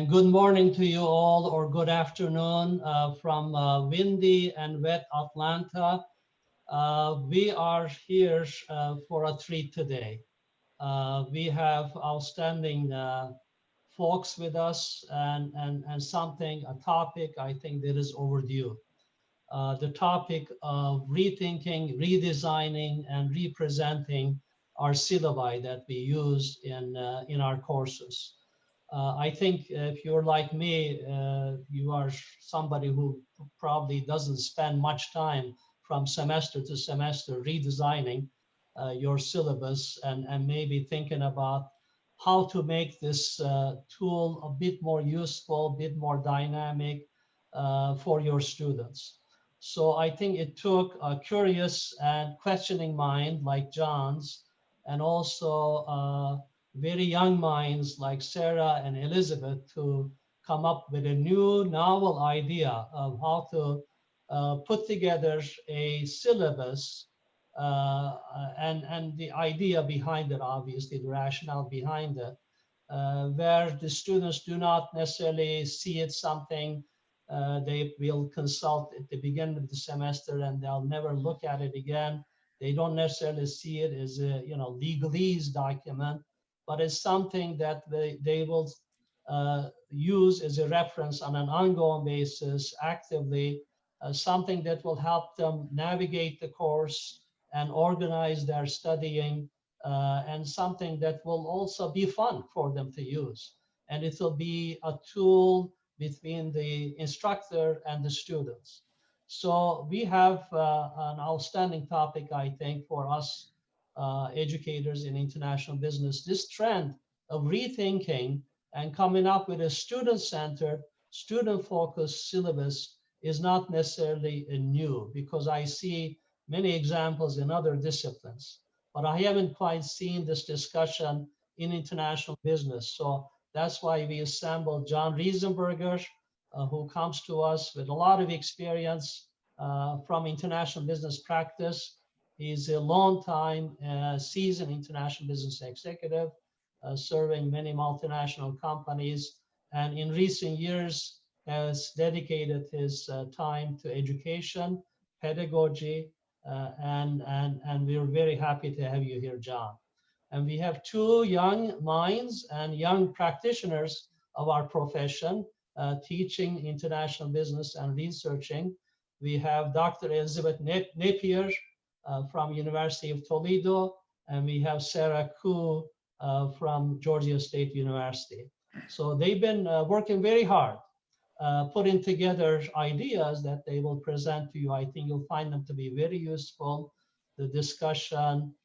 And good morning to you all, or good afternoon from windy and wet Atlanta. We are here for a treat today. We have outstanding folks with us and a topic I think that is overdue. The topic of rethinking, redesigning, and representing our syllabi that we use in our courses. I think if you're like me, you are somebody who probably doesn't spend much time from semester to semester redesigning your syllabus and maybe thinking about how to make this tool a bit more useful, a bit more dynamic for your students. So I think it took a curious and questioning mind like John's, and also very young minds like Sarah and Elizabeth to come up with a new novel idea of how to put together a syllabus and the idea behind it, obviously the rationale behind it, where the students do not necessarily see it something they will consult at the beginning of the semester and they'll never look at it again. They don't necessarily see it as a legalese document, but it's something that they will use as a reference on an ongoing basis actively, something that will help them navigate the course and organize their studying, and something that will also be fun for them to use. And it will be a tool between the instructor and the students. So we have an outstanding topic, I think, for us educators in international business, this trend of rethinking and coming up with a student-centered, student-focused syllabus is not necessarily new, because I see many examples in other disciplines, but I haven't quite seen this discussion in international business. So that's why we assembled John Riesenberger, who comes to us with a lot of experience from international business practice. He's a long-time seasoned international business executive, serving many multinational companies, and in recent years has dedicated his time to education, pedagogy, and we're very happy to have you here, John. And we have two young minds and young practitioners of our profession teaching international business and researching. We have Dr. Elizabeth Napier from University of Toledo, and we have Sarah Koo from Georgia State University. So they've been working very hard, putting together ideas that they will present to you. I think you'll find them to be very useful. The discussion,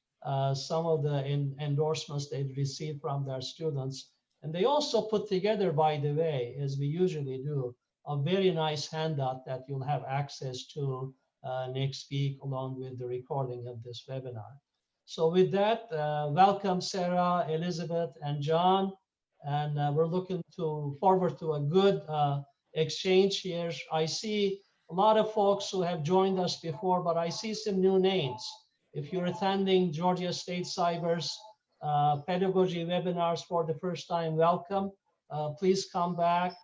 some of the endorsements they received from their students. And they also put together, by the way, as we usually do, a very nice handout that you'll have access to next week, along with the recording of this webinar. So with that, welcome Sarah, Elizabeth, and John. And we're looking forward to a good exchange here. I see a lot of folks who have joined us before, but I see some new names. If you're attending Georgia State CIBER's pedagogy webinars for the first time, welcome. Please come back,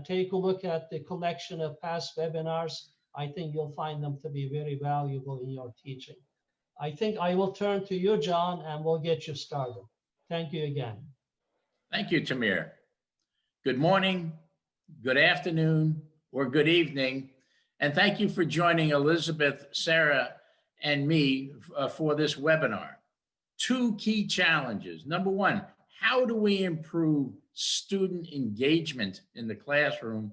take a look at the collection of past webinars. I think you'll find them to be very valuable in your teaching. I think I will turn to you, John, and we'll get you started. Thank you again. Thank you, Tamir. Good morning, good afternoon, or good evening. And thank you for joining Elizabeth, Sarah, and me for this webinar. Two key challenges. Number one, how do we improve student engagement in the classroom?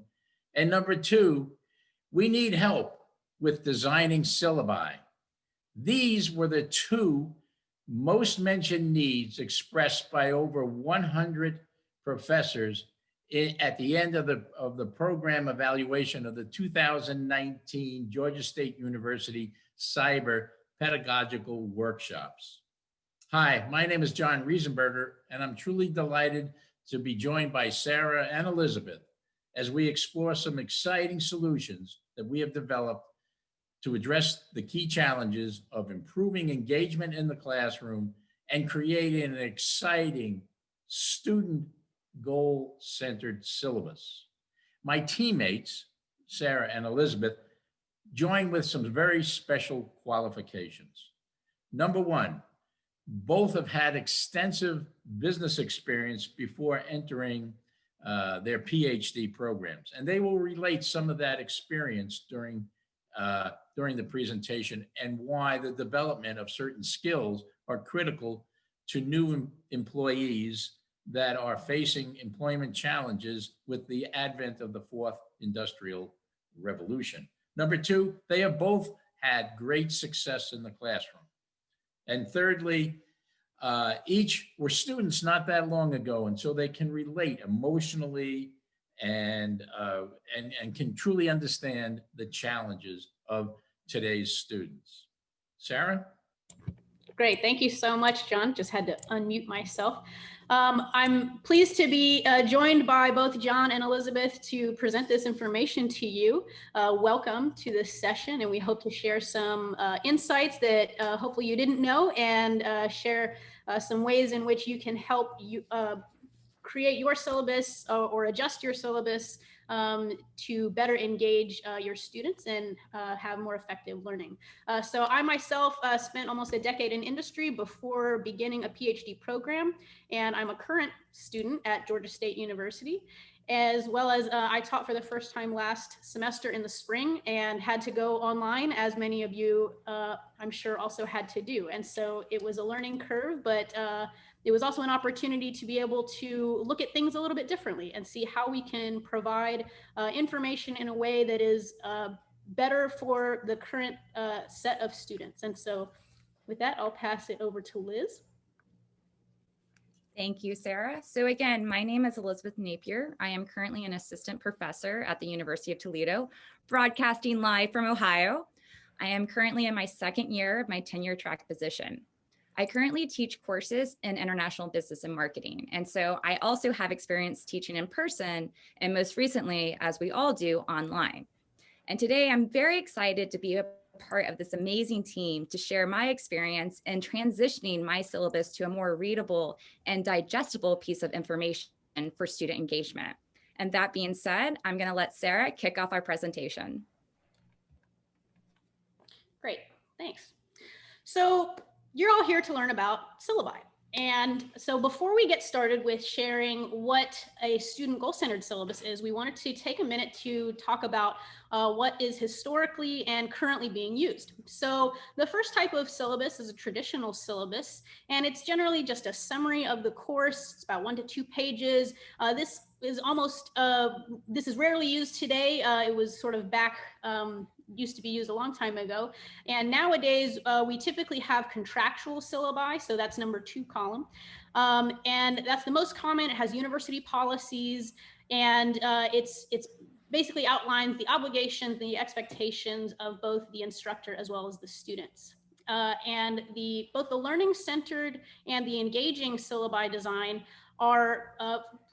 And number two, we need help with designing syllabi. These were the two most mentioned needs expressed by over 100 professors at the end of the program evaluation of the 2019 Georgia State University Cyber Pedagogical Workshops. Hi, my name is John Riesenberger, and I'm truly delighted to be joined by Sarah and Elizabeth as we explore some exciting solutions that we have developed to address the key challenges of improving engagement in the classroom and creating an exciting student goal-centered syllabus. My teammates, Sarah and Elizabeth, joined with some very special qualifications. Number one, both have had extensive business experience before entering their PhD programs, and they will relate some of that experience during the presentation and why the development of certain skills are critical to new employees that are facing employment challenges with the advent of the fourth industrial revolution. Number two, they have both had great success in the classroom. And thirdly, each were students not that long ago, and so they can relate emotionally and can truly understand the challenges of today's students. Sarah? Great, thank you so much, John. Just had to unmute myself. I'm pleased to be joined by both John and Elizabeth to present this information to you. Welcome to this session, and we hope to share some insights that hopefully you didn't know, and share some ways in which you can help you create your syllabus or adjust your syllabus to better engage your students and have more effective learning. So I myself spent almost a decade in industry before beginning a PhD program, and I'm a current student at Georgia State University, as well as I taught for the first time last semester in the spring and had to go online, as many of you I'm sure also had to do. And so it was a learning curve, but it was also an opportunity to be able to look at things a little bit differently and see how we can provide information in a way that is better for the current set of students. And so with that, I'll pass it over to Liz. Thank you, Sarah. So again, my name is Elizabeth Napier. I am currently an assistant professor at the University of Toledo, broadcasting live from Ohio. I am currently in my second year of my tenure track position. I currently teach courses in international business and marketing. And so I also have experience teaching in person, and most recently, as we all do, online. And today I'm very excited to be a part of this amazing team to share my experience in transitioning my syllabus to a more readable and digestible piece of information for student engagement. And that being said, I'm going to let Sarah kick off our presentation. Great, thanks. So you're all here to learn about syllabi. And so before we get started with sharing what a student goal-centered syllabus is, we wanted to take a minute to talk about what is historically and currently being used. So the first type of syllabus is a traditional syllabus, and it's generally just a summary of the course. It's about 1 to 2 pages. This is rarely used today. It was sort of used to be used a long time ago. And nowadays, we typically have contractual syllabi, so that's number 2 column. And that's the most common. It has university policies, and it's basically outlines the obligations, the expectations of both the instructor as well as the students. And both the learning-centered and the engaging syllabi design are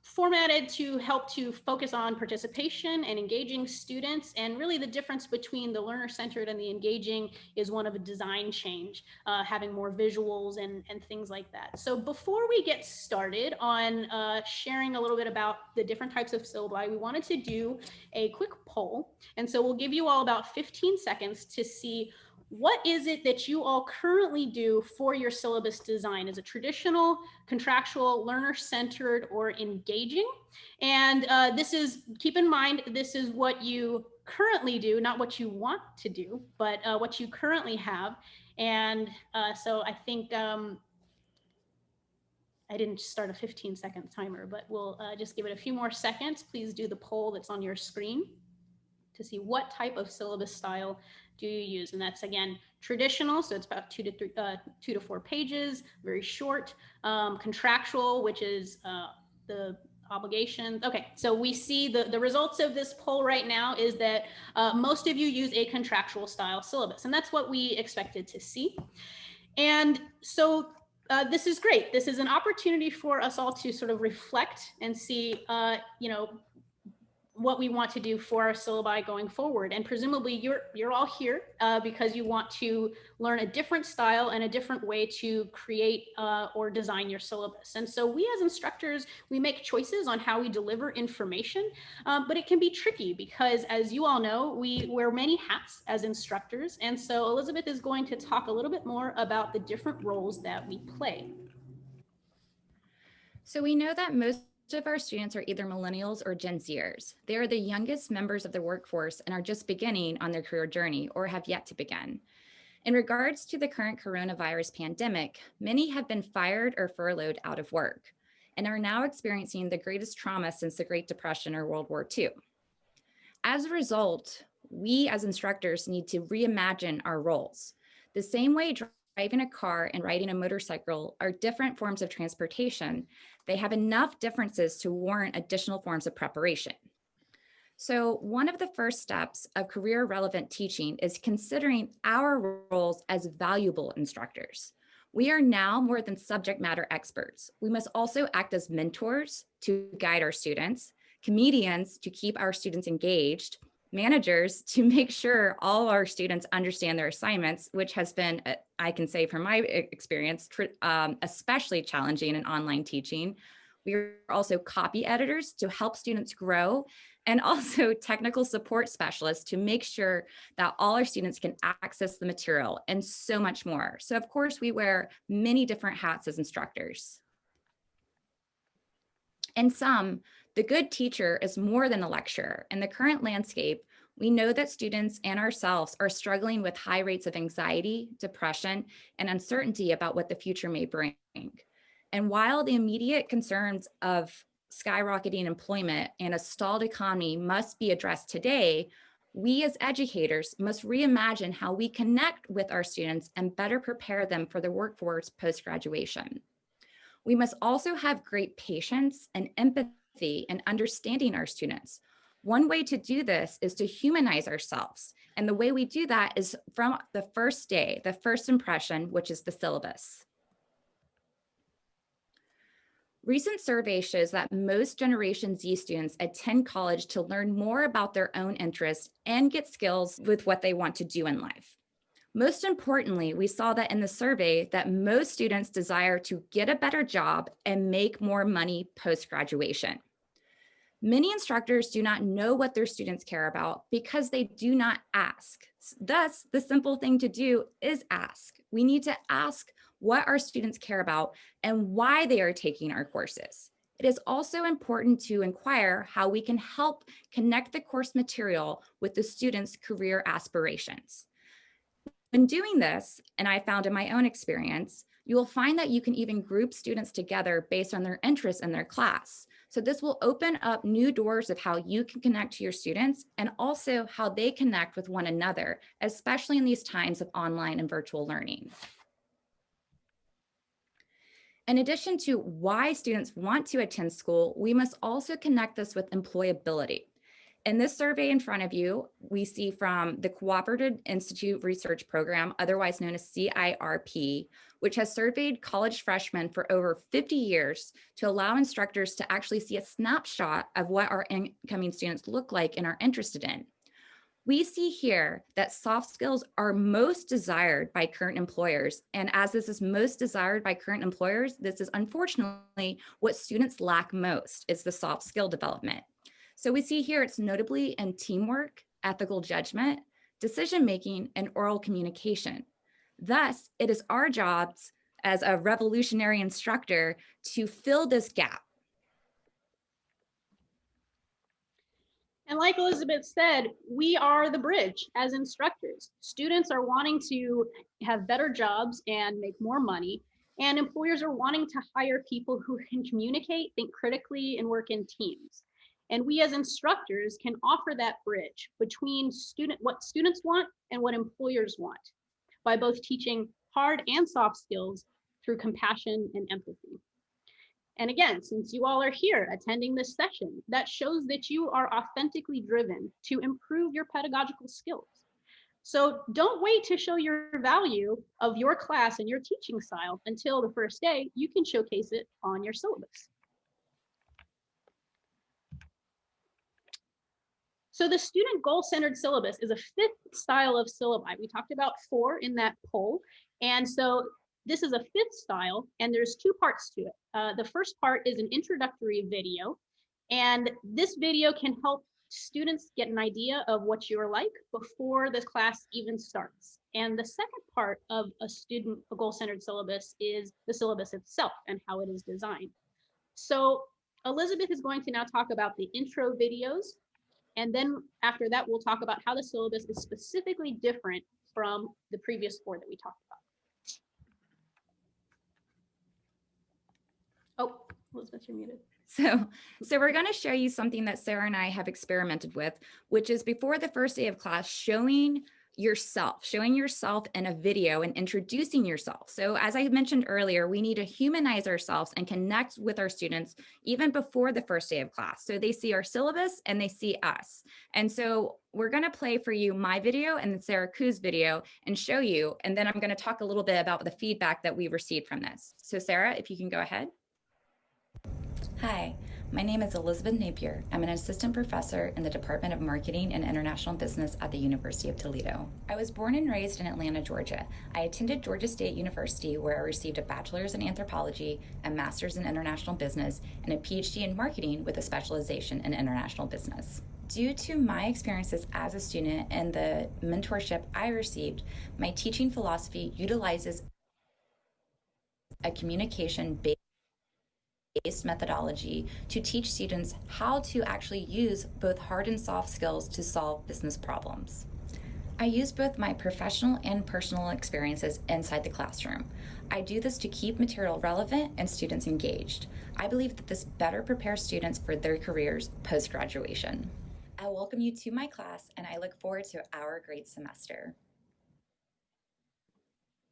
formatted to help to focus on participation and engaging students. And really the difference between the learner-centered and the engaging is one of a design change, having more visuals and things like that. So before we get started on sharing a little bit about the different types of syllabi, we wanted to do a quick poll. And so we'll give you all about 15 seconds to see what is it that you all currently do for your syllabus design? Is it traditional, contractual, learner-centered, or engaging? And keep in mind, this is what you currently do, not what you want to do, but what you currently have. And so I think, I didn't start a 15-second timer, but we'll just give it a few more seconds. Please do the poll that's on your screen to see what type of syllabus style do you use. And that's, again, traditional, so it's about 2 to 4 pages, very short. Contractual, which is the obligations. Okay, so we see the results of this poll right now is that most of you use a contractual style syllabus, and that's what we expected to see. And so this is great. This is an opportunity for us all to sort of reflect and see, what we want to do for our syllabi going forward. And presumably you're all here because you want to learn a different style and a different way to create or design your syllabus. And so we as instructors, we make choices on how we deliver information, but it can be tricky because, as you all know, we wear many hats as instructors. And so Elizabeth is going to talk a little bit more about the different roles that we play. So we know that most of our students are either millennials or Gen Zers. They are the youngest members of the workforce and are just beginning on their career journey or have yet to begin. In regards to the current coronavirus pandemic, many have been fired or furloughed out of work and are now experiencing the greatest trauma since the Great Depression or World War II. As a result, we as instructors need to reimagine our roles. The same way driving a car and riding a motorcycle are different forms of transportation, they have enough differences to warrant additional forms of preparation. So one of the first steps of career relevant teaching is considering our roles as valuable instructors. We are now more than subject matter experts. We must also act as mentors to guide our students, comedians to keep our students engaged, managers to make sure all our students understand their assignments, which has been, I can say from my experience, especially challenging in online teaching. We are also copy editors to help students grow, and also technical support specialists to make sure that all our students can access the material, and so much more. So of course, we wear many different hats as instructors. In sum, the good teacher is more than a lecturer. In the current landscape, we know that students and ourselves are struggling with high rates of anxiety, depression, and uncertainty about what the future may bring. And while the immediate concerns of skyrocketing employment and a stalled economy must be addressed today, we as educators must reimagine how we connect with our students and better prepare them for the workforce post-graduation. We must also have great patience and empathy in understanding our students. One way to do this is to humanize ourselves. And the way we do that is from the first day, the first impression, which is the syllabus. Recent survey shows that most Generation Z students attend college to learn more about their own interests and get skills with what they want to do in life. Most importantly, we saw that in the survey that most students desire to get a better job and make more money post-graduation. Many instructors do not know what their students care about because they do not ask. Thus, the simple thing to do is ask. We need to ask what our students care about and why they are taking our courses. It is also important to inquire how we can help connect the course material with the students' career aspirations. When doing this, and I found in my own experience, you will find that you can even group students together based on their interests in their class. So this will open up new doors of how you can connect to your students and also how they connect with one another, especially in these times of online and virtual learning. In addition to why students want to attend school, we must also connect this with employability. In this survey in front of you, we see from the Cooperative Institute Research Program, otherwise known as CIRP, which has surveyed college freshmen for over 50 years to allow instructors to actually see a snapshot of what our incoming students look like and are interested in. We see here that soft skills are most desired by current employers. And as this is most desired by current employers, this is unfortunately what students lack most, is the soft skill development. So we see here it's notably in teamwork, ethical judgment, decision-making, and oral communication. Thus, it is our jobs as a revolutionary instructor to fill this gap. And like Elizabeth said, we are the bridge as instructors. Students are wanting to have better jobs and make more money, and employers are wanting to hire people who can communicate, think critically, and work in teams. And we as instructors can offer that bridge between what students want and what employers want by both teaching hard and soft skills through compassion and empathy. And again, since you all are here attending this session, that shows that you are authentically driven to improve your pedagogical skills. So don't wait to show your value of your class and your teaching style until the first day. You can showcase it on your syllabus. So the student goal-centered syllabus is a fifth style of syllabi. We talked about 4 in that poll. And so this is a fifth style, and there's 2 parts to it. The first part is an introductory video, and this video can help students get an idea of what you're like before the class even starts. And the second part of a goal-centered syllabus is the syllabus itself and how it is designed. So Elizabeth is going to now talk about the intro videos. And then after that, we'll talk about how the syllabus is specifically different from the previous 4 that we talked about. Oh, Elizabeth, you're muted. So we're going to show you something that Sarah and I have experimented with, which is before the first day of class, showing yourself in a video and introducing yourself. So as I mentioned earlier, we need to humanize ourselves and connect with our students even before the first day of class. So they see our syllabus and they see us. And so we're going to play for you my video and then Sarah Ku's video and show you. And then I'm going to talk a little bit about the feedback that we received from this. So Sarah, if you can go ahead. Hi, my name is Elizabeth Napier. I'm an assistant professor in the Department of Marketing and International Business at the University of Toledo. I was born and raised in Atlanta, Georgia. I attended Georgia State University, where I received a bachelor's in anthropology, a master's in international business, and a PhD in marketing with a specialization in international business. Due to my experiences as a student and the mentorship I received, my teaching philosophy utilizes a communication-based methodology to teach students how to actually use both hard and soft skills to solve business problems. I use both my professional and personal experiences inside the classroom. I do this to keep material relevant and students engaged. I believe that this better prepares students for their careers post-graduation. I welcome you to my class, and I look forward to our great semester.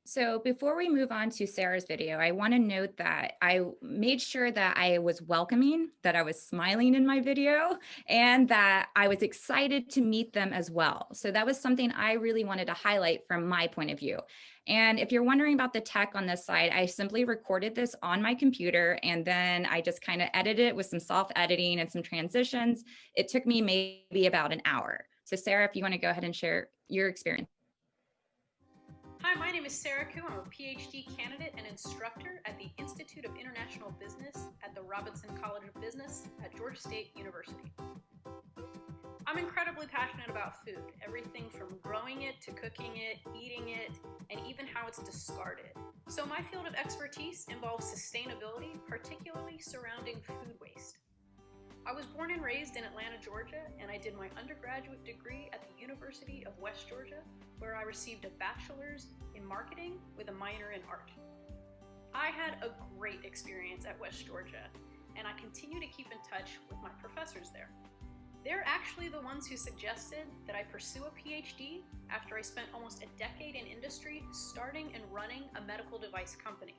So before we move on to Sarah's video, I want to note that I made sure that I was welcoming, that I was smiling in my video, and that I was excited to meet them as well. So that was something I really wanted to highlight from my point of view. And if you're wondering about the tech on this side, I simply recorded this on my computer, and then I just kind of edited it with some soft editing and some transitions. It took me maybe about an hour. So Sarah, if you want to go ahead and share your experience. Hi, my name is Sarah Ku. I'm a PhD candidate and instructor at the Institute of International Business at the Robinson College of Business at Georgia State University. I'm incredibly passionate about food, everything from growing it to cooking it, eating it, and even how it's discarded. So my field of expertise involves sustainability, particularly surrounding food waste. I was born and raised in Atlanta, Georgia, and I did my undergraduate degree at the University of West Georgia, where I received a bachelor's in marketing with a minor in art. I had a great experience at West Georgia, and I continue to keep in touch with my professors there. They're actually the ones who suggested that I pursue a PhD after I spent almost a decade in industry starting and running a medical device company.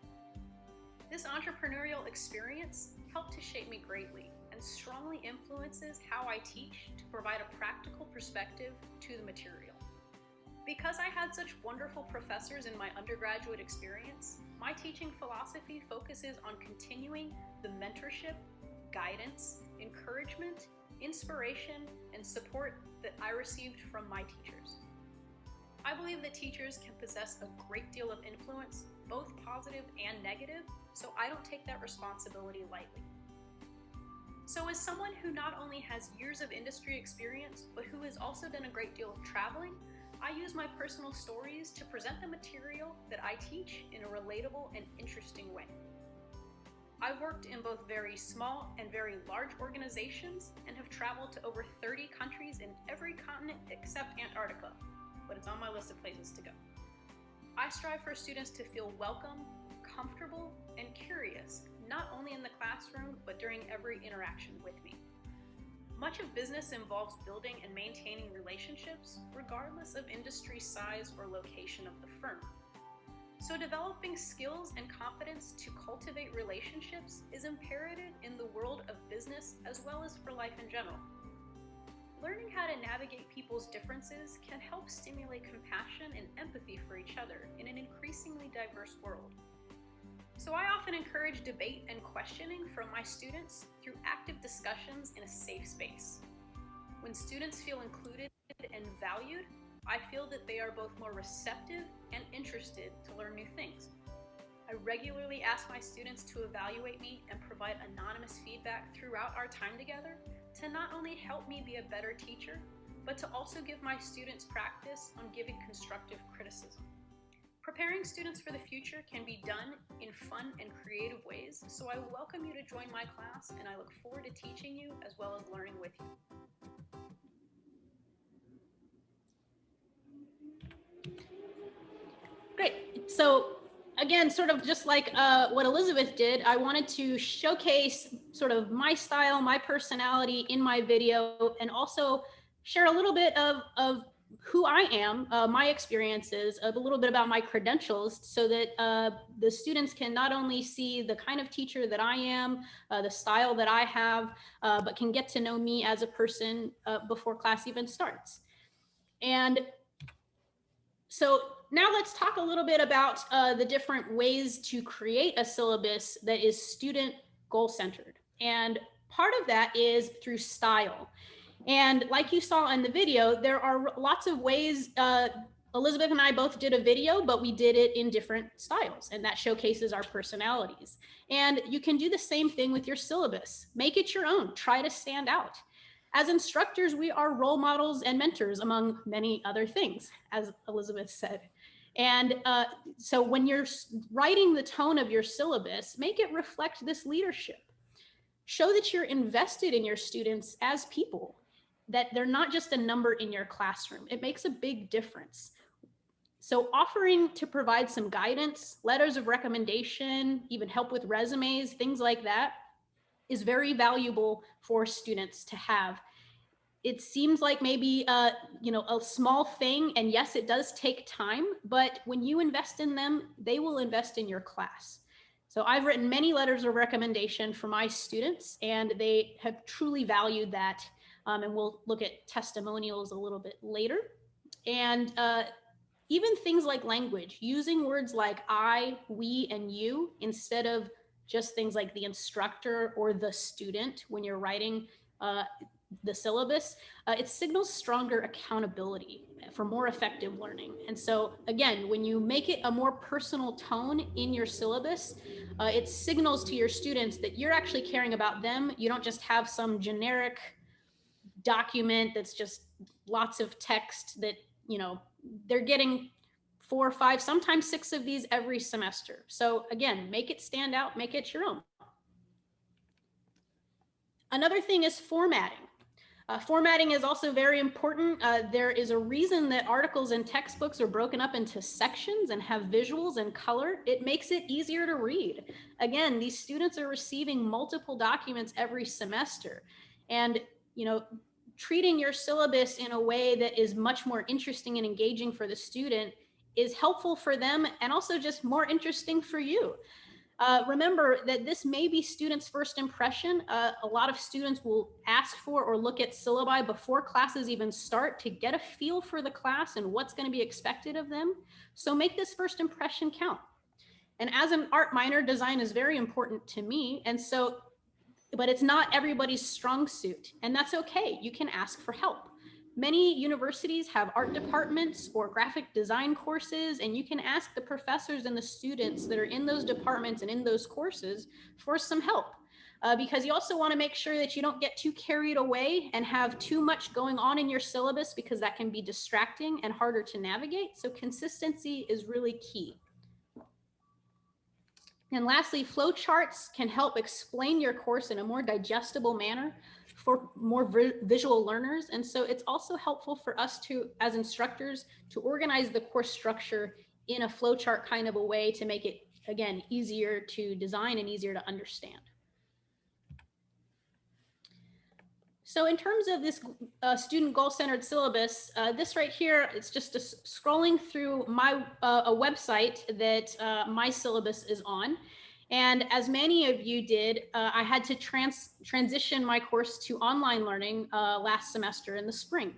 This entrepreneurial experience helped to shape me greatly and strongly influences how I teach to provide a practical perspective to the material. Because I had such wonderful professors in my undergraduate experience, my teaching philosophy focuses on continuing the mentorship, guidance, encouragement, inspiration, and support that I received from my teachers. I believe that teachers can possess a great deal of influence, both positive and negative, so I don't take that responsibility lightly. So as someone who not only has years of industry experience, but who has also done a great deal of traveling, I use my personal stories to present the material that I teach in a relatable and interesting way. I've worked in both very small and very large organizations and have traveled to over 30 countries in every continent except Antarctica, but it's on my list of places to go. I strive for students to feel welcome, comfortable, and curious, not only in the classroom, but during every interaction with me. Much of business involves building and maintaining relationships, regardless of industry size or location of the firm. So developing skills and confidence to cultivate relationships is imperative in the world of business as well as for life in general. Learning how to navigate people's differences can help stimulate compassion and empathy for each other in an increasingly diverse world. So I often encourage debate and questioning from my students through active discussions in a safe space. When students feel included and valued, I feel that they are both more receptive and interested to learn new things. I regularly ask my students to evaluate me and provide anonymous feedback throughout our time together to not only help me be a better teacher, but to also give my students practice on giving constructive criticism. Preparing students for the future can be done in fun and creative ways, so I welcome you to join my class, and I look forward to teaching you as well as learning with you. Great. So again, sort of just like what Elizabeth did, I wanted to showcase sort of my style, my personality in my video, and also share a little bit of who I am, my experiences, a little bit about my credentials, so that the students can not only see the kind of teacher that I am, the style that I have, but can get to know me as a person before class even starts. And so now let's talk a little bit about the different ways to create a syllabus that is student goal-centered. And part of that is through style. And like you saw in the video, there are lots of ways. Elizabeth and I both did a video, but we did it in different styles, and that showcases our personalities. And you can do the same thing with your syllabus. Make it your own. Try to stand out. As instructors, we are role models and mentors, among many other things, as Elizabeth said. And so when you're writing the tone of your syllabus, make it reflect this leadership. Show that you're invested in your students as people, that they're not just a number in your classroom. It makes a big difference. So offering to provide some guidance, letters of recommendation, even help with resumes, things like that, is very valuable for students to have. It seems like maybe a small thing, and yes, it does take time, but when you invest in them, they will invest in your class. So I've written many letters of recommendation for my students, and they have truly valued that. And we'll look at testimonials a little bit later. And even things like language, using words like I, we, and you, instead of just things like the instructor or the student when you're writing the syllabus, it signals stronger accountability for more effective learning. And so again, when you make it a more personal tone in your syllabus, it signals to your students that you're actually caring about them. You don't just have some generic document that's just lots of text that, they're getting 4 or 5, sometimes 6 of these every semester. So again, make it stand out, make it your own. Another thing is formatting. Formatting is also very important. There is a reason that articles and textbooks are broken up into sections and have visuals and color. It makes it easier to read. Again, these students are receiving multiple documents every semester. And, treating your syllabus in a way that is much more interesting and engaging for the student is helpful for them and also just more interesting for you. Remember that this may be students' first impression. A lot of students will ask for or look at syllabi before classes even start to get a feel for the class and what's going to be expected of them. So make this first impression count. And as an art minor, design is very important to me. And so, but it's not everybody's strong suit, and that's okay. You can ask for help. Many universities have art departments or graphic design courses, and you can ask the professors and the students that are in those departments and in those courses for some help. Because you also want to make sure that you don't get too carried away and have too much going on in your syllabus, because that can be distracting and harder to navigate. So consistency is really key. And lastly, flowcharts can help explain your course in a more digestible manner for more visual learners. And so it's also helpful for us to, as instructors, to organize the course structure in a flowchart kind of a way to make it, again, easier to design and easier to understand. So in terms of this student goal-centered syllabus, this right here, it's just scrolling through my a website that my syllabus is on. And as many of you did, I had to transition my course to online learning last semester in the spring.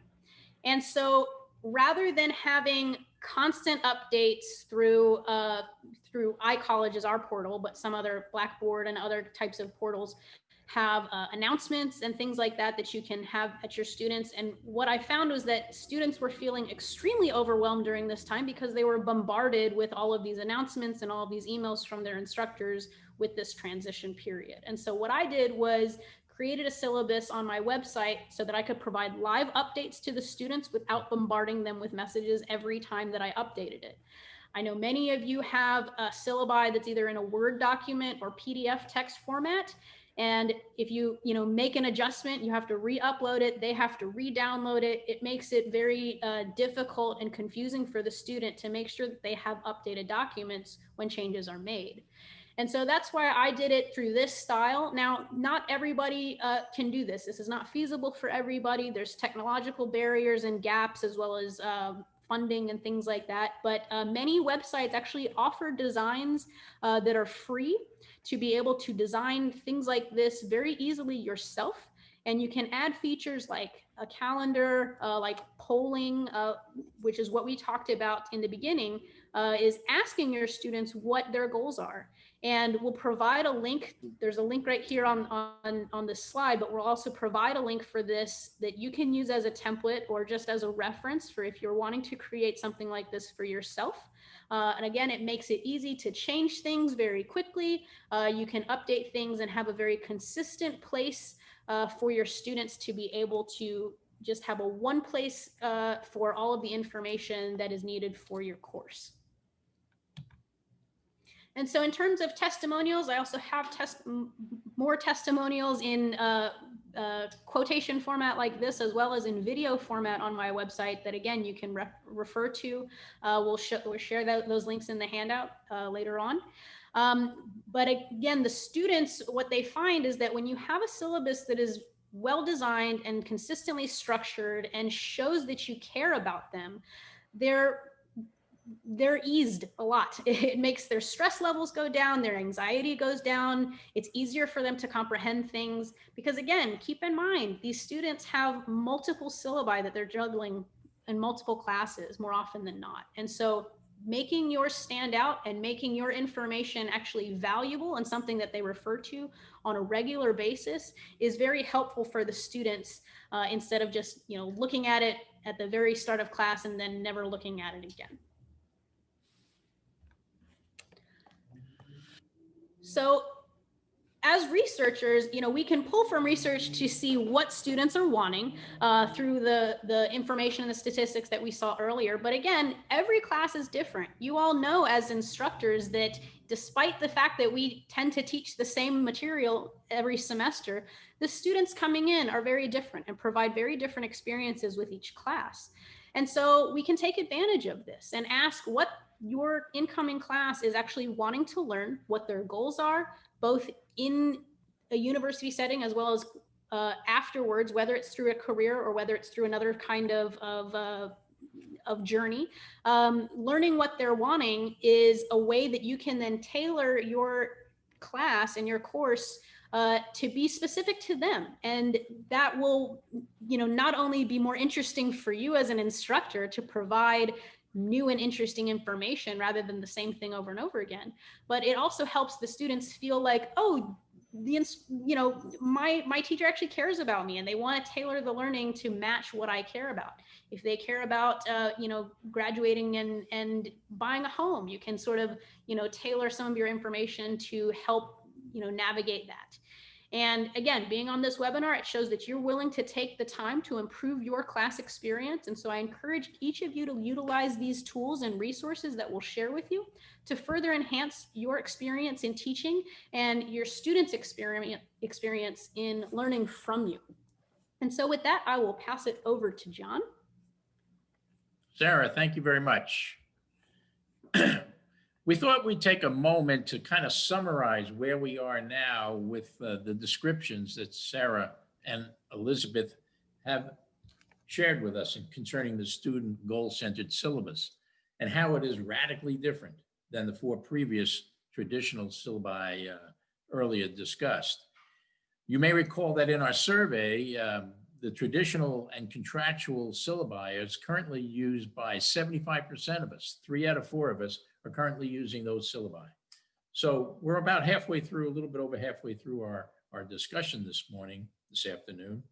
And so rather than having constant updates through iCollege is our portal, but some other Blackboard and other types of portals, have announcements and things like that that you can have at your students. And what I found was that students were feeling extremely overwhelmed during this time because they were bombarded with all of these announcements and all of these emails from their instructors with this transition period. And so what I did was created a syllabus on my website so that I could provide live updates to the students without bombarding them with messages every time that I updated it. I know many of you have a syllabi that's either in a Word document or PDF text format. And if you make an adjustment, you have to re-upload it, they have to re-download it. It makes it very difficult and confusing for the student to make sure that they have updated documents when changes are made. And so that's why I did it through this style. Now, not everybody can do this. This is not feasible for everybody. There's technological barriers and gaps, as well as funding and things like that. But many websites actually offer designs that are free to be able to design things like this very easily yourself. And you can add features like a calendar, like polling, which is what we talked about in the beginning, is asking your students what their goals are. And we'll provide a link. There's a link right here on this slide, but we'll also provide a link for this that you can use as a template or just as a reference for if you're wanting to create something like this for yourself. And again, it makes it easy to change things very quickly. You can update things and have a very consistent place for your students to be able to just have a one place for all of the information that is needed for your course. And so in terms of testimonials, I also have more testimonials in quotation format like this, as well as in video format on my website that, again, you can refer to. We'll share those links in the handout later on. But again, the students, what they find is that when you have a syllabus that is well designed and consistently structured and shows that you care about them, they're eased a lot. It makes their stress levels go down, their anxiety goes down. It's easier for them to comprehend things because, again, keep in mind, these students have multiple syllabi that they're juggling in multiple classes more often than not. And so making yours stand out and making your information actually valuable and something that they refer to on a regular basis is very helpful for the students instead of just looking at it at the very start of class and then never looking at it again. So as researchers, we can pull from research to see what students are wanting through the information and the statistics that we saw earlier. But again, every class is different. You all know as instructors that despite the fact that we tend to teach the same material every semester, the students coming in are very different and provide very different experiences with each class. And so we can take advantage of this and ask what your incoming class is actually wanting to learn, what their goals are, both in a university setting as well as afterwards, whether it's through a career or whether it's through another kind of journey. Learning what they're wanting is a way that you can then tailor your class and your course to be specific to them. And that will, not only be more interesting for you as an instructor to provide new and interesting information rather than the same thing over and over again, but it also helps the students feel like, oh, my teacher actually cares about me and they want to tailor the learning to match what I care about. If they care about, graduating and buying a home, you can sort of, tailor some of your information to help, navigate that. And again, being on this webinar, it shows that you're willing to take the time to improve your class experience. And so I encourage each of you to utilize these tools and resources that we'll share with you to further enhance your experience in teaching and your students' experience in learning from you. And so with that, I will pass it over to John. Sarah, thank you very much. We thought we'd take a moment to kind of summarize where we are now with the descriptions that Sarah and Elizabeth have shared with us concerning the student goal-centered syllabus and how it is radically different than the 4 previous traditional syllabi earlier discussed. You may recall that in our survey, the traditional and contractual syllabi is currently used by 75% of us. 3 out of 4 of us are currently using those syllabi. So we're about halfway through, a little bit over halfway through our discussion this afternoon.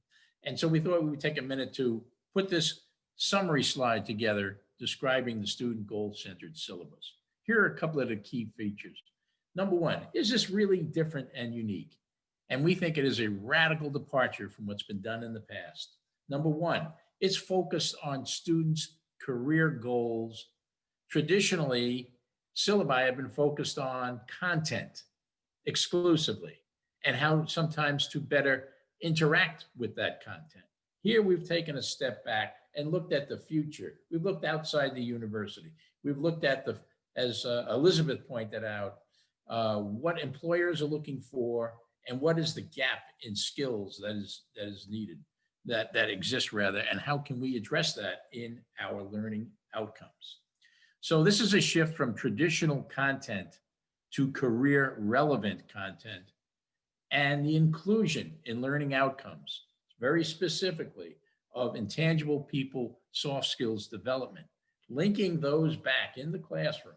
And so we thought we would take a minute to put this summary slide together describing the student goal-centered syllabus. Here are a couple of the key features. Number one, is this really different and unique? And we think it is a radical departure from what's been done in the past. Number one, it's focused on students' career goals. Traditionally, syllabi have been focused on content exclusively and how sometimes to better interact with that content. Here we've taken a step back and looked at the future. We've looked outside the university. We've looked at as Elizabeth pointed out, what employers are looking for and what is the gap in skills that is needed, that exists rather, and how can we address that in our learning outcomes. So this is a shift from traditional content to career relevant content and the inclusion in learning outcomes, very specifically of intangible people, soft skills development, linking those back in the classroom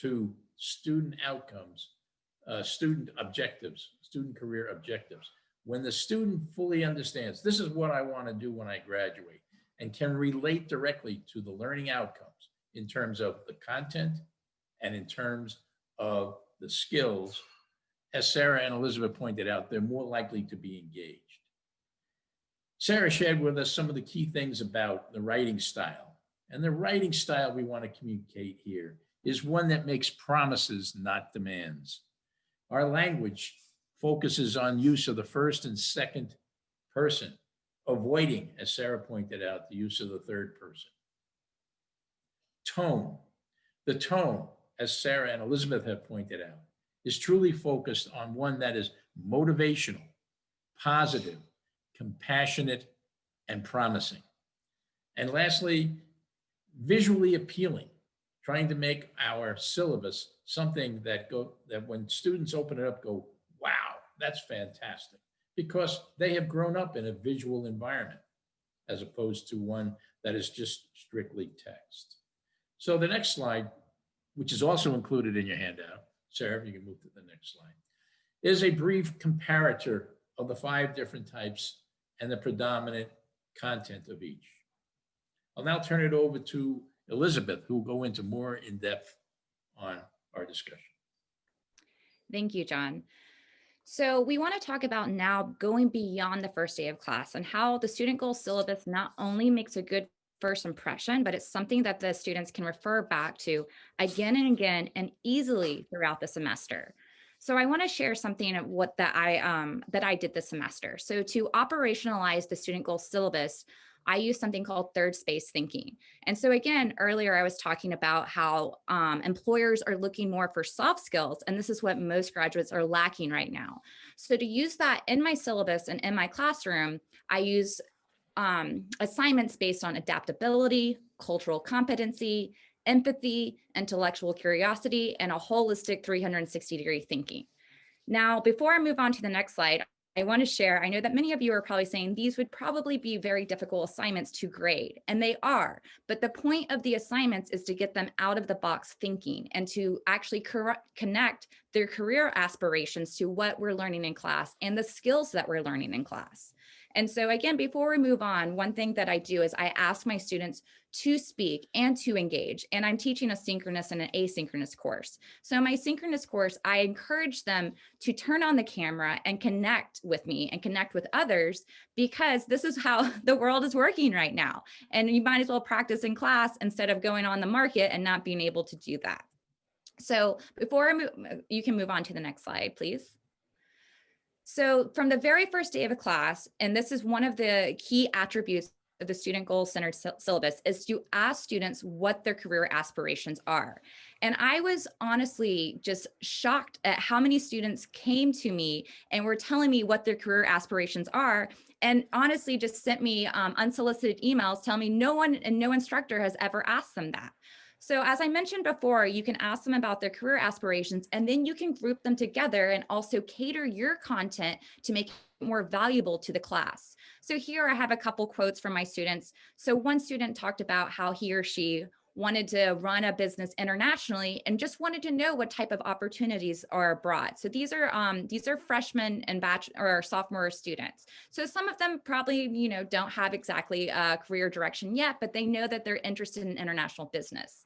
to student outcomes, student objectives, student career objectives. When the student fully understands, this is what I want to do when I graduate, and can relate directly to the learning outcomes in terms of the content and in terms of the skills, as Sarah and Elizabeth pointed out, they're more likely to be engaged. Sarah shared with us some of the key things about the writing style. And the writing style we want to communicate here is one that makes promises, not demands. Our language focuses on use of the first and second person, avoiding, as Sarah pointed out, the use of the third person. Tone. The tone, as Sarah and Elizabeth have pointed out, is truly focused on one that is motivational, positive, compassionate, and promising. And lastly, visually appealing, trying to make our syllabus something that when students open it up go, wow, that's fantastic, because they have grown up in a visual environment as opposed to one that is just strictly text. So the next slide, which is also included in your handout, Sarah, if you can move to the next slide, is a brief comparator of the 5 different types and the predominant content of each. I'll now turn it over to Elizabeth, who will go into more in depth on our discussion. Thank you, John. So we want to talk about now going beyond the first day of class and how the student goal syllabus not only makes a good first impression, but it's something that the students can refer back to again and again and easily throughout the semester. So I want to share something of what that I did this semester. So to operationalize the student goal syllabus, I use something called third space thinking. And so again, earlier I was talking about how employers are looking more for soft skills, and this is what most graduates are lacking right now. So to use that in my syllabus and in my classroom, I use assignments based on adaptability, cultural competency, empathy, intellectual curiosity, and a holistic 360-degree thinking. Now, before I move on to the next slide, I want to share, I know that many of you are probably saying these would probably be very difficult assignments to grade, and they are, but the point of the assignments is to get them out of the box thinking and to actually connect their career aspirations to what we're learning in class and the skills that we're learning in class. And so again, before we move on, one thing that I do is I ask my students to speak and to engage. And I'm teaching a synchronous and an asynchronous course. So my synchronous course, I encourage them to turn on the camera and connect with me and connect with others, because this is how the world is working right now. And you might as well practice in class instead of going on the market and not being able to do that. So before I move, you can move on to the next slide, please. So from the very first day of a class, and this is one of the key attributes of the student goal-centered syllabus, is to ask students what their career aspirations are. And I was honestly just shocked at how many students came to me and were telling me what their career aspirations are, and honestly just sent me unsolicited emails telling me no one and no instructor has ever asked them that. So as I mentioned before, you can ask them about their career aspirations, and then you can group them together and also cater your content to make it more valuable to the class. So here I have a couple quotes from my students. So one student talked about how he or she wanted to run a business internationally and just wanted to know what type of opportunities are abroad. So these are freshmen and or sophomore students. So some of them probably, don't have exactly a career direction yet, but they know that they're interested in international business.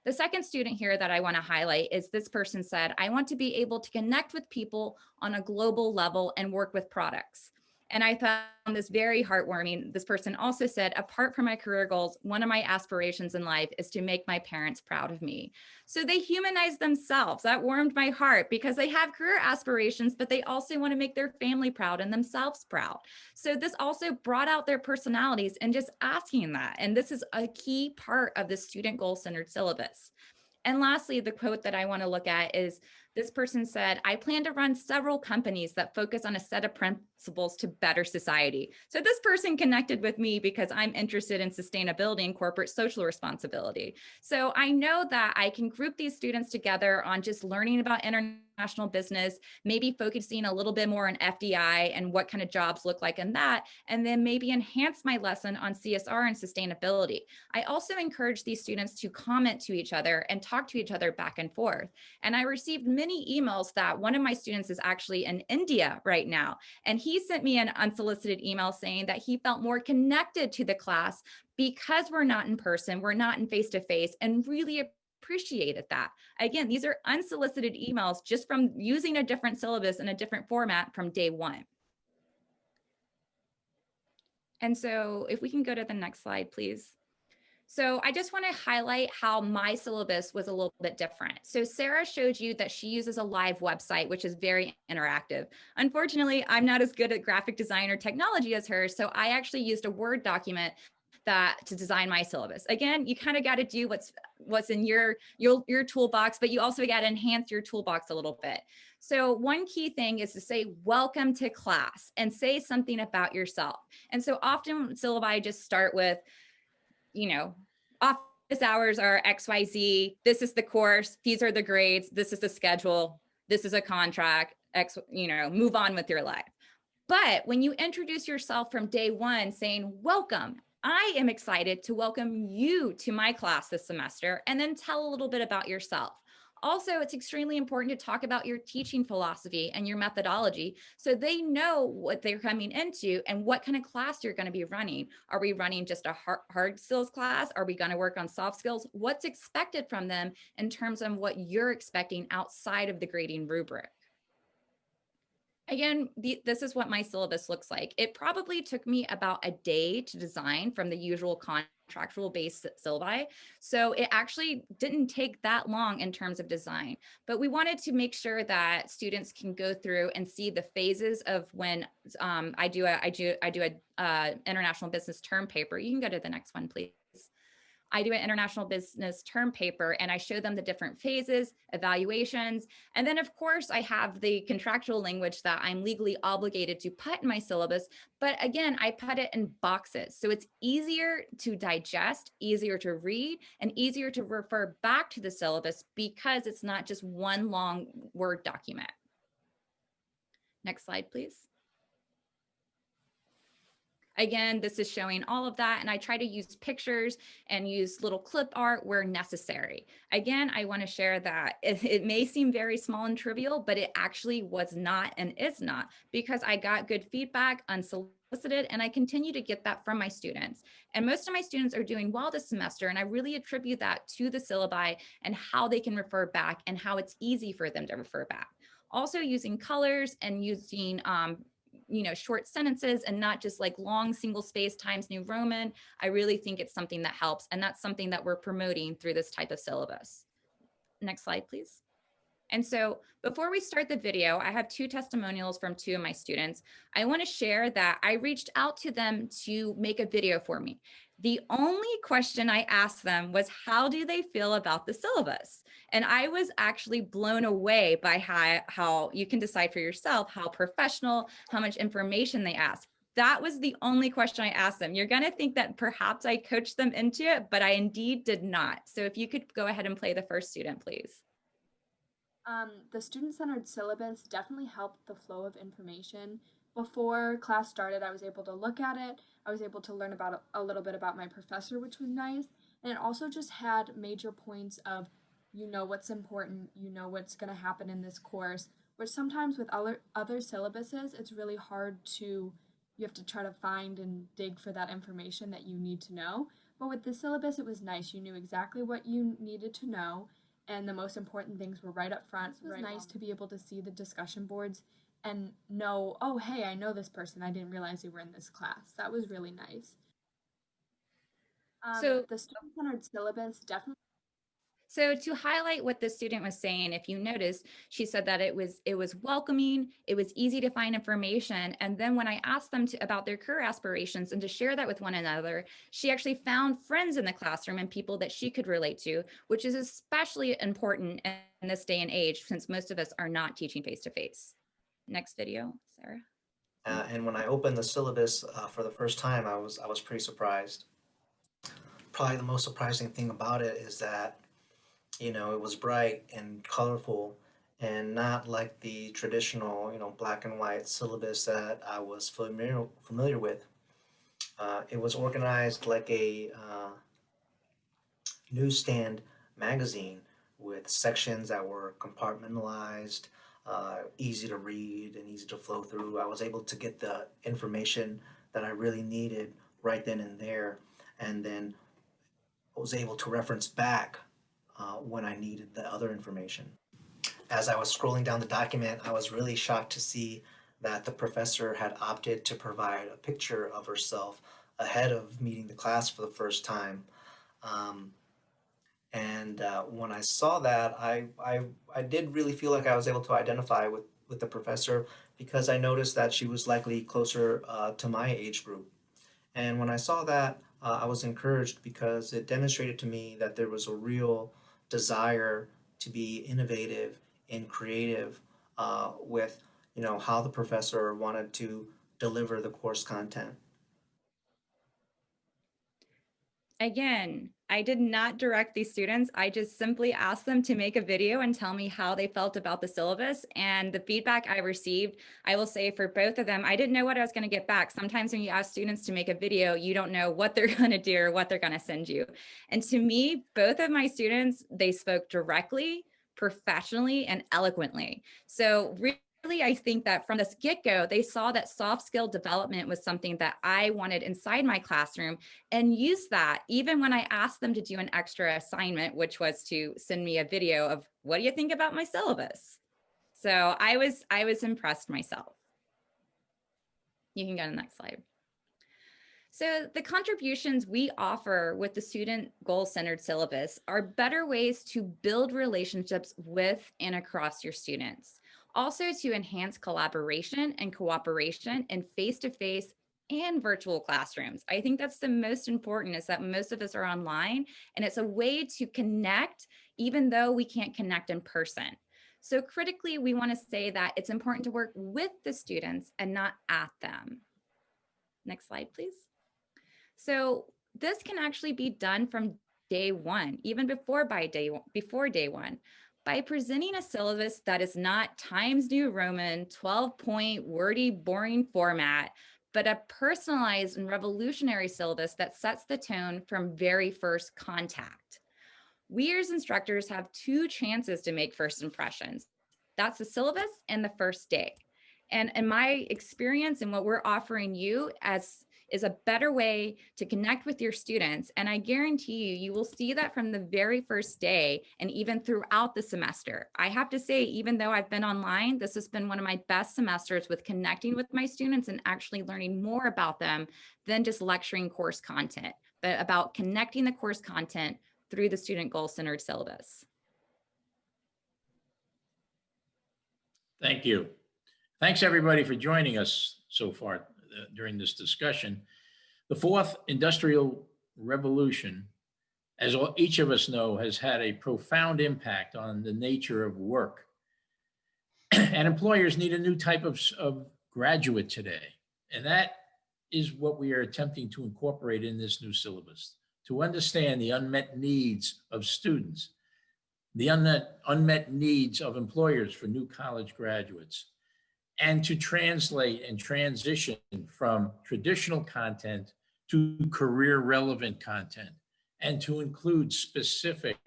The second student here that I want to highlight is this person said, I want to be able to connect with people on a global level and work with products. And I found this very heartwarming. This person also said, apart from my career goals, one of my aspirations in life is to make my parents proud of me. So they humanize themselves. That warmed my heart because they have career aspirations, but they also want to make their family proud and themselves proud. So this also brought out their personalities and just asking that. And this is a key part of the student goal-centered syllabus. And lastly, the quote that I want to look at is this person said, I plan to run several companies that focus on a set of principles to better society. So this person connected with me because I'm interested in sustainability and corporate social responsibility. So I know that I can group these students together on just learning about international business, maybe focusing a little bit more on FDI and what kind of jobs look like in that, and then maybe enhance my lesson on CSR and sustainability. I also encourage these students to comment to each other and talk to each other back and forth. And I received many emails that one of my students is actually in India right now. And he sent me an unsolicited email saying that he felt more connected to the class because we're not in person, we're not in face-to-face, and really appreciated that. Again, these are unsolicited emails just from using a different syllabus in a different format from day one. And so if we can go to the next slide, please. So I just want to highlight how my syllabus was a little bit different. So Sarah showed you that she uses a live website, which is very interactive. Unfortunately, I'm not as good at graphic design or technology as her, so I actually used a Word document to design my syllabus. Again, you kind of got to do what's in your toolbox, but you also got to enhance your toolbox a little bit. So one key thing is to say, welcome to class, and say something about yourself. And so often syllabi just start with, office hours are XYZ. This is the course. These are the grades. This is the schedule. This is a contract. Move on with your life. But when you introduce yourself from day one saying, welcome, I am excited to welcome you to my class this semester, and then tell a little bit about yourself. Also, it's extremely important to talk about your teaching philosophy and your methodology so they know what they're coming into and what kind of class you're going to be running. Are we running just a hard skills class? Are we going to work on soft skills? What's expected from them in terms of what you're expecting outside of the grading rubric? Again, this is what my syllabus looks like. It probably took me about a day to design from the usual contractual based syllabi. So it actually didn't take that long in terms of design, but we wanted to make sure that students can go through and see the phases of when I do a international business term paper. You can go to the next one, please. I do an international business term paper and I show them the different phases, evaluations, and then of course I have the contractual language that I'm legally obligated to put in my syllabus. But again, I put it in boxes. So it's easier to digest, easier to read, and easier to refer back to the syllabus because it's not just one long Word document. Next slide, please. Again, this is showing all of that, and I try to use pictures and use little clip art where necessary. Again, I want to share that it may seem very small and trivial, but it actually was not and is not, because I got good feedback unsolicited, and I continue to get that from my students. And most of my students are doing well this semester, and I really attribute that to the syllabi and how they can refer back and how it's easy for them to refer back. Also using colors and using short sentences and not just like long single space Times New Roman. I really think it's something that helps. And that's something that we're promoting through this type of syllabus. Next slide, please. And so before we start the video, I have 2 testimonials from 2 of my students. I want to share that I reached out to them to make a video for me. The only question I asked them was, how do they feel about the syllabus? And I was actually blown away by how you can decide for yourself how professional, how much information they asked. That was the only question I asked them. You're going to think that perhaps I coached them into it, but I indeed did not. So if you could go ahead and play the first student, please. The student-centered syllabus definitely helped the flow of information. Before class started, I was able to look at it. I was able to learn about a little bit about my professor, which was nice. And it also just had major points of, you know what's important, you know what's going to happen in this course, which sometimes with other syllabuses, it's really hard to, you have to try to find and dig for that information that you need to know. But with this syllabus, it was nice. You knew exactly what you needed to know, and the most important things were right up front. It was nice to be able to see the discussion boards and know, oh, hey, I know this person. I didn't realize they were in this class. That was really nice. So The student-centered syllabus definitely. So to highlight what the student was saying, if you notice, she said that it was welcoming, it was easy to find information. And then when I asked them about their career aspirations and to share that with one another, she actually found friends in the classroom and people that she could relate to, which is especially important in this day and age, since most of us are not teaching face-to-face. Next video, Sarah. And when I opened the syllabus for the first time, I was pretty surprised. Probably the most surprising thing about it is that, you know, it was bright and colorful and not like the traditional, you know, black and white syllabus that I was familiar with. It was organized like a newsstand magazine with sections that were compartmentalized, easy to read and easy to flow through. I was able to get the information that I really needed right then and there, and then I was able to reference back when I needed the other information. As I was scrolling down the document, I was really shocked to see that the professor had opted to provide a picture of herself ahead of meeting the class for the first time. And when I saw that, I did really feel like I was able to identify with the professor because I noticed that she was likely closer to my age group. And when I saw that, I was encouraged because it demonstrated to me that there was a real desire to be innovative and creative with, you know, how the professor wanted to deliver the course content. Again, I did not direct these students. I just simply asked them to make a video and tell me how they felt about the syllabus. And the feedback I received, I will say for both of them, I didn't know what I was going to get back. Sometimes when you ask students to make a video, you don't know what they're going to do or what they're going to send you. And to me, both of my students, they spoke directly, professionally, and eloquently. So really, I think that from this get-go, they saw that soft skill development was something that I wanted inside my classroom and use that even when I asked them to do an extra assignment, which was to send me a video of what do you think about my syllabus? So I was impressed myself. You can go to the next slide. So the contributions we offer with the student goal-centered syllabus are better ways to build relationships with and across your students. Also to enhance collaboration and cooperation in face-to-face and virtual classrooms. I think that's the most important, is that most of us are online and it's a way to connect even though we can't connect in person. So critically, we want to say that it's important to work with the students and not at them. Next slide, please. So this can actually be done from day one, even before day one, by presenting a syllabus that is not Times New Roman, 12-point, wordy, boring format, but a personalized and revolutionary syllabus that sets the tone from very first contact. We as instructors have two chances to make first impressions. That's the syllabus and the first day. And in my experience and what we're offering you is a better way to connect with your students. And I guarantee you, you will see that from the very first day and even throughout the semester. I have to say, even though I've been online, this has been one of my best semesters with connecting with my students and actually learning more about them than just lecturing course content, but about connecting the course content through the student goal-centered syllabus. Thank you. Thanks everybody for joining us so far during this discussion. The fourth industrial revolution, as each of us know, has had a profound impact on the nature of work. And employers need a new type of graduate today. And that is what we are attempting to incorporate in this new syllabus, to understand the unmet needs of students, the unmet needs of employers for new college graduates, and to translate and transition from traditional content to career relevant content and to include specific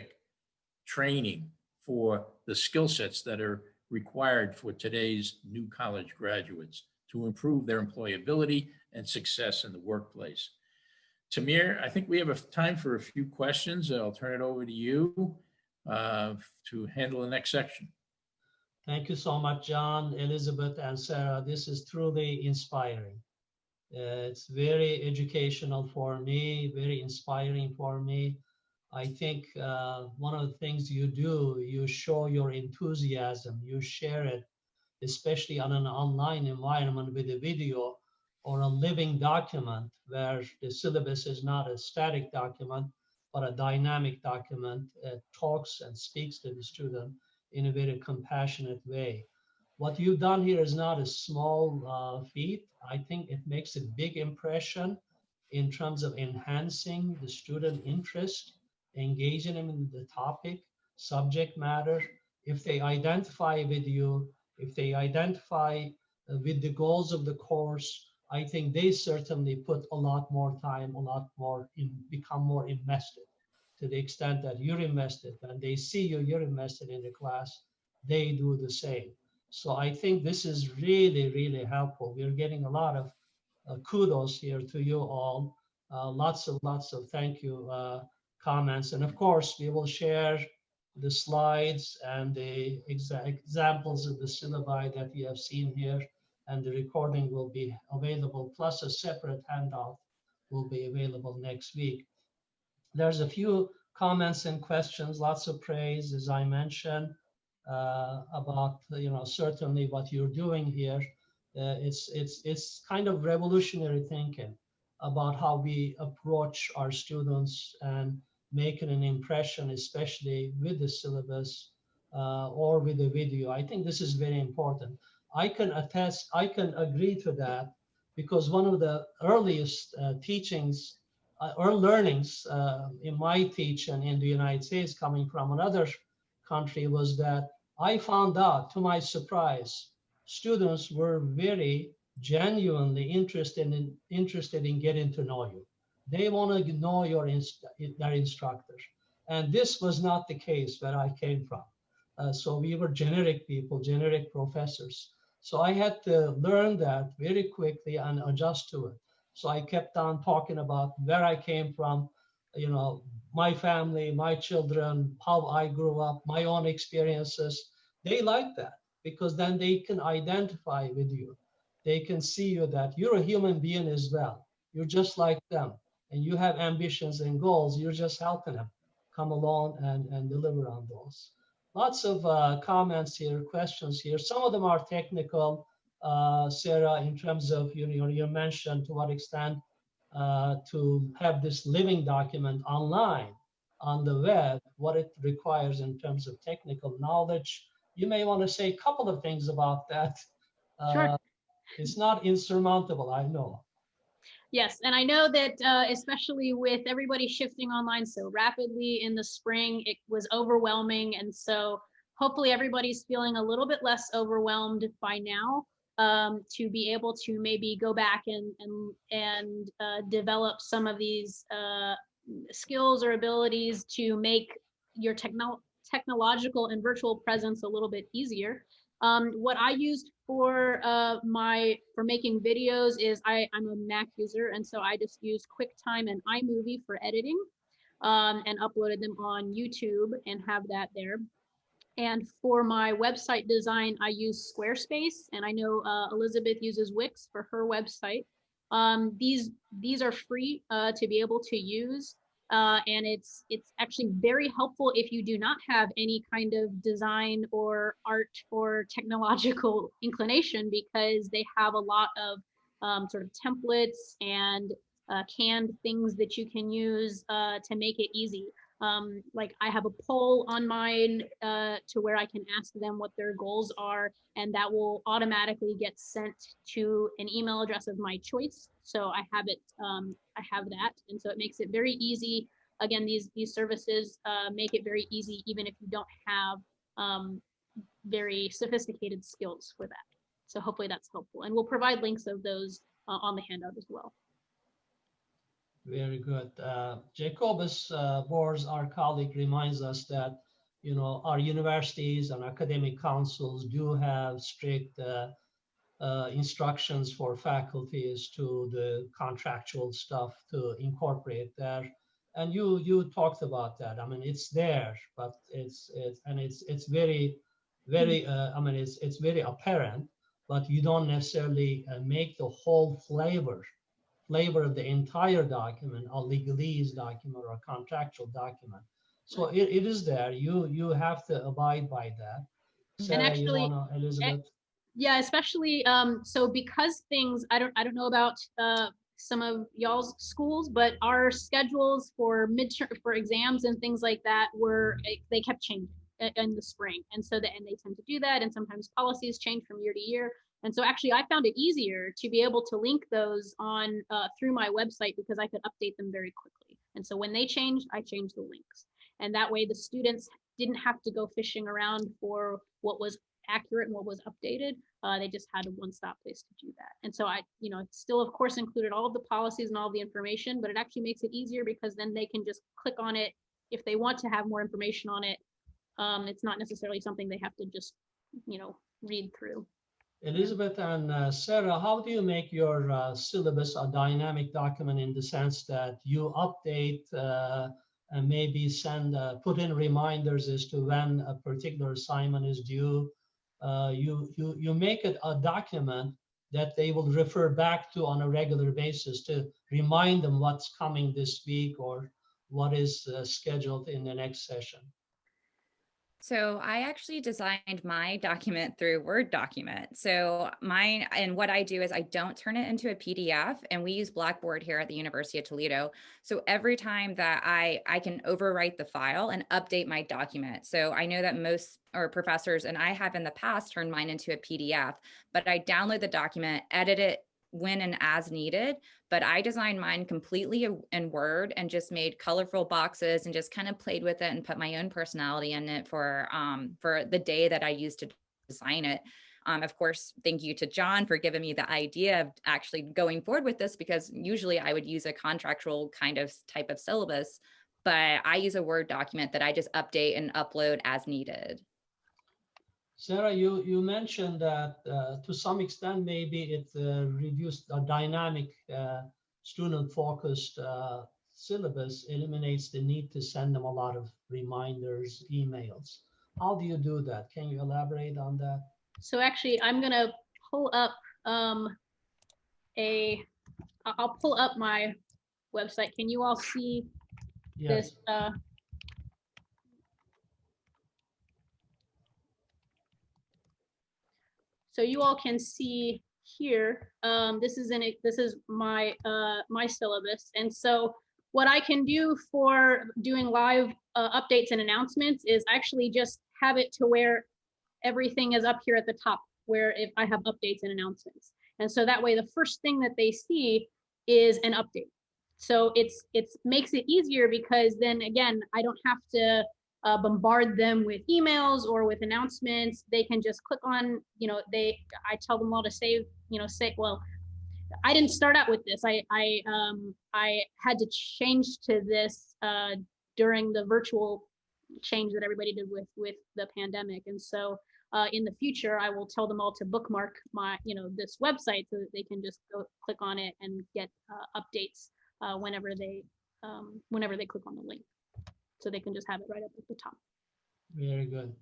training for the skill sets that are required for today's new college graduates to improve their employability and success in the workplace. Tamir, I think we have time for a few questions. I'll turn it over to you to handle the next section. Thank you so much, John, Elizabeth, and Sarah. This is truly inspiring. It's very educational for me, very inspiring for me. I think one of the things you do, you show your enthusiasm, you share it, especially on an online environment with a video or a living document where the syllabus is not a static document, but a dynamic document. It talks and speaks to the student in a very compassionate way. What you've done here is not a small feat. I think it makes a big impression in terms of enhancing the student interest, engaging them in the topic, subject matter. If they identify with you, if they identify with the goals of the course, I think they certainly put a lot more time, a lot more become more invested. To the extent that you're invested, when they see you, you're invested in the class, they do the same. So I think this is really, really helpful. We're getting a lot of kudos here to you all. Lots of thank you comments. And of course, we will share the slides and the examples of the syllabi that you have seen here, and the recording will be available, plus a separate handout will be available next week. There's a few comments and questions, lots of praise, as I mentioned, about, certainly what you're doing here. It's kind of revolutionary thinking about how we approach our students and making an impression, especially with the syllabus or with the video. I think this is very important. I can attest, I can agree to that, because one of the earliest teachings or learnings in my teaching in the United States, coming from another country, was that I found out, to my surprise, students were very genuinely interested in getting to know you. They want to know their instructors. And this was not the case where I came from. So we were generic people, generic professors. So I had to learn that very quickly and adjust to it. So I kept on talking about where I came from, my family, my children, how I grew up, my own experiences. They like that because then they can identify with you. They can see you that you're a human being as well. You're just like them, and you have ambitions and goals. You're just helping them come along and deliver on those. Lots of comments here, questions here. Some of them are technical. Sarah, in terms of, you mentioned to what extent to have this living document online on the web, what it requires in terms of technical knowledge. You may want to say a couple of things about that. Sure. It's not insurmountable, I know. Yes, and I know that especially with everybody shifting online so rapidly in the spring, it was overwhelming. And so hopefully everybody's feeling a little bit less overwhelmed by now, to be able to maybe go back and develop some of these skills or abilities to make your technological and virtual presence a little bit easier. What I used for making videos is I'm a Mac user, and so I just used QuickTime and iMovie for editing, and uploaded them on YouTube and have that there. And for my website design, I use Squarespace, and I know Elizabeth uses Wix for her website. These are free to be able to use. And it's actually very helpful if you do not have any kind of design or art or technological inclination, because they have a lot of sort of templates and canned things that you can use to make it easy. Like I have a poll on mine to where I can ask them what their goals are, and that will automatically get sent to an email address of my choice. So I have it, I have that, and so it makes it very easy. Again, these services make it very easy, even if you don't have very sophisticated skills for that. So hopefully that's helpful, and we'll provide links of those on the handout as well. Very good. Jacobus Bors, our colleague, reminds us that, our universities and academic councils do have strict instructions for faculties to the contractual stuff to incorporate there. And you talked about that. I mean, it's there, but it's very I mean, it's very apparent, but you don't necessarily make the whole flavor of the entire document, a legalese document or a contractual document. So Right. it is there. You have to abide by that. And Sarah, you actually, wanna, eh, Elizabeth? yeah, especially so because things I don't know about some of y'all's schools, but our schedules for midterm for exams and things like that were they kept changing in the spring, and so and they tend to do that, and sometimes policies change from year to year. And so actually, I found it easier to be able to link those on through my website because I could update them very quickly. And so when they changed, I changed the links, and that way the students didn't have to go fishing around for what was accurate and what was updated. They just had a one-stop place to do that. And so still, of course, included all of the policies and all the information, but it actually makes it easier because then they can just click on it if they want to have more information on it. It's not necessarily something they have to just, read through. Elizabeth and Sarah, how do you make your syllabus a dynamic document in the sense that you update and maybe put in reminders as to when a particular assignment is due? You make it a document that they will refer back to on a regular basis to remind them what's coming this week or what is scheduled in the next session. So I actually designed my document through Word document. So mine, and what I do is I don't turn it into a PDF, and we use Blackboard here at the University of Toledo. So every time that I can overwrite the file and update my document. So I know that most or professors, and I have in the past turned mine into a PDF, but I download the document, edit it when and as needed. But I designed mine completely in Word and just made colorful boxes and just kind of played with it and put my own personality in it for the day that I used to design it. Of course, thank you to John for giving me the idea of actually going forward with this, because usually I would use a contractual kind of type of syllabus, but I use a Word document that I just update and upload as needed. Sarah, you mentioned that to some extent, maybe it reduced a dynamic student-focused syllabus, eliminates the need to send them a lot of reminders, emails. How do you do that? Can you elaborate on that? So actually, I'm going to pull up I'll pull up my website. Can you all see Yes. this? So you all can see here, this is my my syllabus. And so what I can do for doing live updates and announcements is actually just have it to where everything is up here at the top, where if I have updates and announcements. And so that way the first thing that they see is an update. So it makes it easier because then again, I don't have to bombard them with emails or with announcements. They can just click on, I tell them all to save, well, I didn't start out with this. I had to change to this during the virtual change that everybody did with the pandemic. And so in the future, I will tell them all to bookmark my, this website so that they can just go click on it and get updates whenever they click on the link. So they can just have it right up at the top. Very good.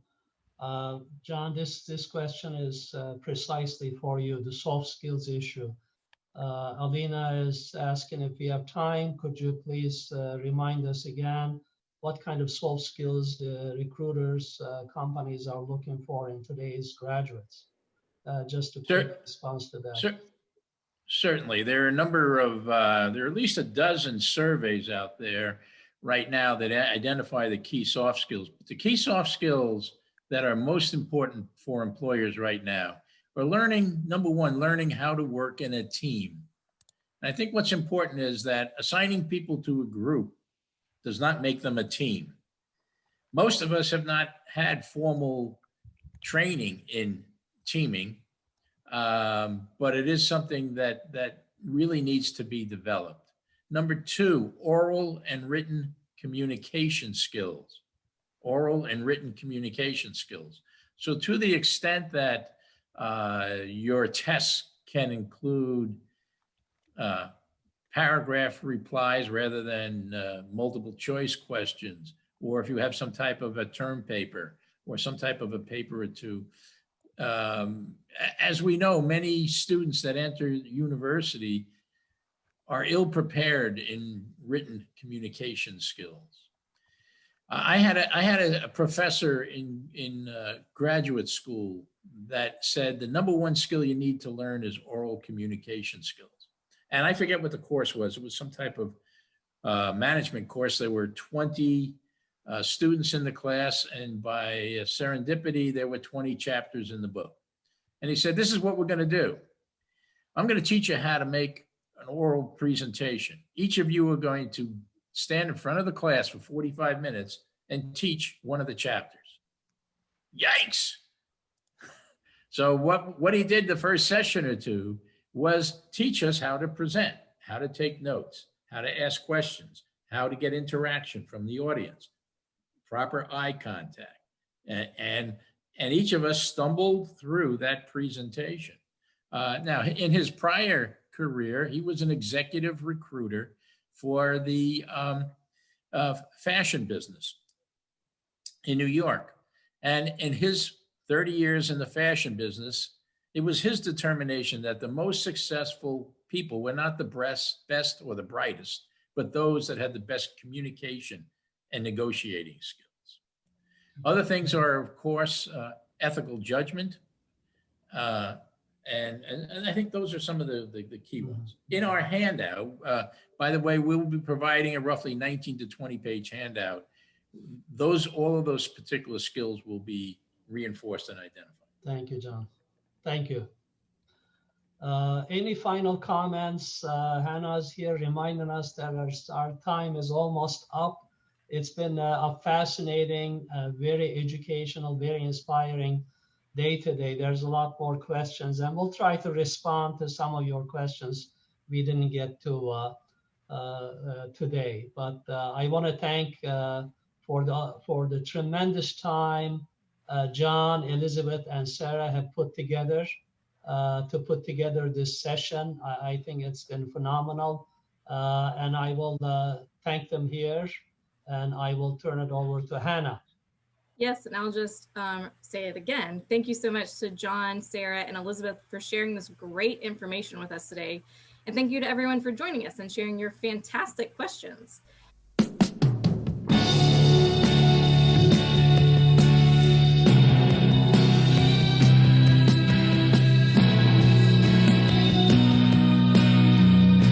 John, this question is precisely for you, the soft skills issue. Alina is asking if we have time, could you please remind us again what kind of soft skills the recruiters, companies are looking for in today's graduates? Just a quick response to that. Certainly. There are a number of, there are at least a dozen surveys out there right now that identify the key soft skills. But the key soft skills that are most important for employers right now are number one, learning how to work in a team. And I think what's important is that assigning people to a group does not make them a team. Most of us have not had formal training in teaming, but it is something that really needs to be developed. Number 2, oral and written communication skills. Oral and written communication skills. So to the extent that your tests can include paragraph replies rather than multiple choice questions, or if you have some type of a term paper or some type of a paper or two. As we know, many students that enter university are ill prepared in written communication skills. I had a professor in graduate school that said the number one skill you need to learn is oral communication skills. And I forget what the course was. It was some type of management course. There were 20 students in the class, and by serendipity, there were 20 chapters in the book. And he said, this is what we're going to do. I'm going to teach you how to make an oral presentation. Each of you are going to stand in front of the class for 45 minutes and teach one of the chapters. Yikes. So what he did the first session or two was teach us how to present, how to take notes, how to ask questions, how to get interaction from the audience, proper eye contact. And each of us stumbled through that presentation. Now, in his prior career, he was an executive recruiter for the fashion business in New York. And in his 30 years in the fashion business, it was his determination that the most successful people were not the best or the brightest, but those that had the best communication and negotiating skills. Other things are, of course, ethical judgment. And I think those are some of the key ones. In our handout, by the way, we'll be providing a roughly 19 to 20 page handout. All of those particular skills will be reinforced and identified. Thank you, John. Thank you. Any final comments? Hannah's here reminding us that our time is almost up. It's been a fascinating, very educational, very inspiring day today. There's a lot more questions, and we'll try to respond to some of your questions we didn't get to today. But I want to thank for the tremendous time John, Elizabeth, and Sarah have put together to put together this session. I think it's been phenomenal, and I will thank them here, and I will turn it over to Hannah. Yes, and I'll just say it again. Thank you so much to John, Sarah, and Elizabeth for sharing this great information with us today. And thank you to everyone for joining us and sharing your fantastic questions.